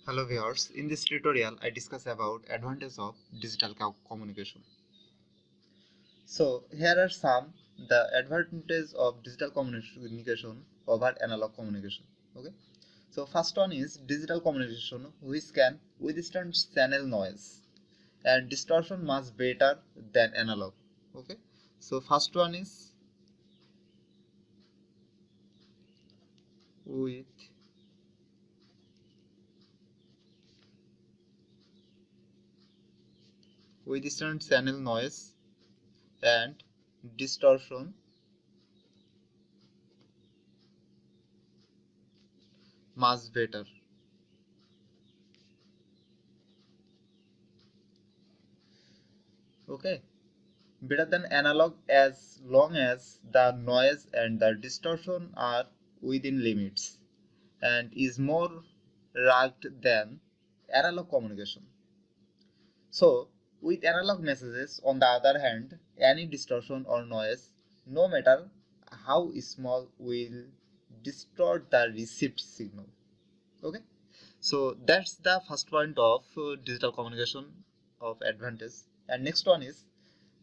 Hello viewers, in this tutorial I discuss about advantage of digital communication. So here are some the advantages of digital communication over analog communication. Okay. So first one is digital communication which can withstand channel noise and distortion much better than analog. Okay. So first one is with withstand channel noise and distortion much better. Okay, better than analog as long as the noise and the distortion are within limits and is more rugged than analog communication. So with analog messages on the other hand, any distortion or noise, no matter how small, will distort the received signal. Okay, so that's the first point of digital communication of advantage. And next one is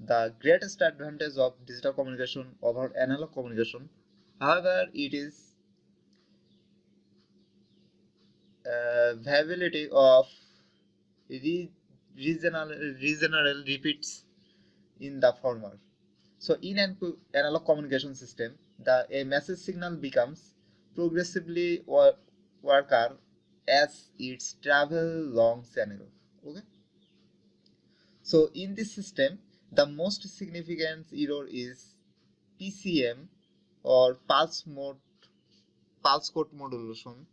the greatest advantage of digital communication over analog communication. However, it is viability of re- regional repeats in the former. So in an analog communication system, a message signal becomes progressively weaker as its travel long channel. Okay. So in this system, the most significant error is PCM or pulse code modulation.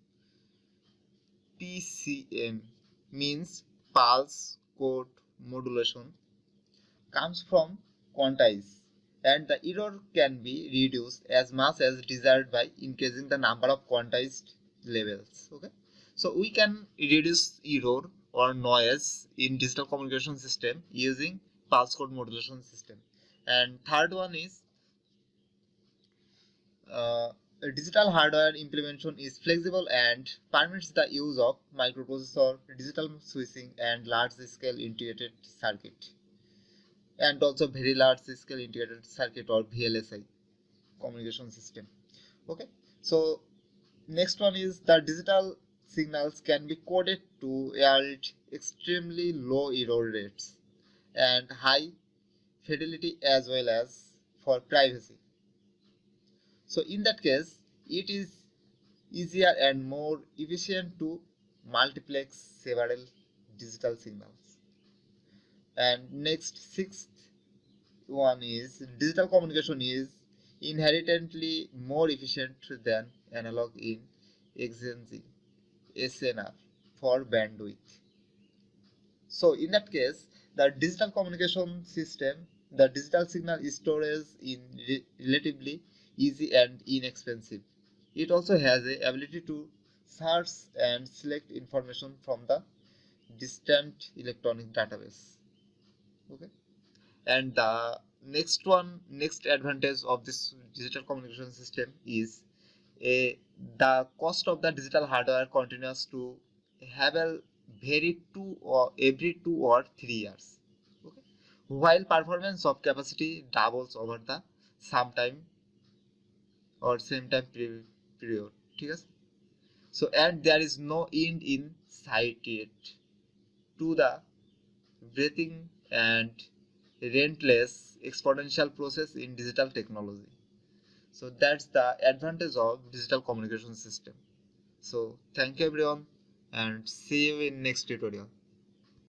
PCM means pulse code modulation comes from quantize, and the error can be reduced as much as desired by increasing the number of quantized levels. Okay, so we can reduce error or noise in digital communication system using pulse code modulation system. And third one is uh, digital hardware implementation is flexible and permits the use of microprocessor, digital switching, and large-scale integrated circuit, and also very large-scale integrated circuit or VLSI communication system. Okay, so next one is the digital signals can be coded to yield extremely low error rates and high fidelity as well as for privacy. So in that case, it is easier and more efficient to multiplex several digital signals. And next, sixth one is digital communication is inherently more efficient than analog in exchanging SNR for bandwidth. So in that case, the digital communication system, the digital signal storage is relatively easy and inexpensive. It also has the ability to search and select information from the distant electronic database. Okay, and the next advantage of this digital communication system is the cost of the digital hardware continues to have a vary every 2 or 3 years. Okay, while performance of capacity doubles over the same time or same time period. Okay? So and there is no end in sight yet to the breathing and relentless exponential process in digital technology. So that's the advantage of digital communication system. So thank you everyone and see you in next tutorial.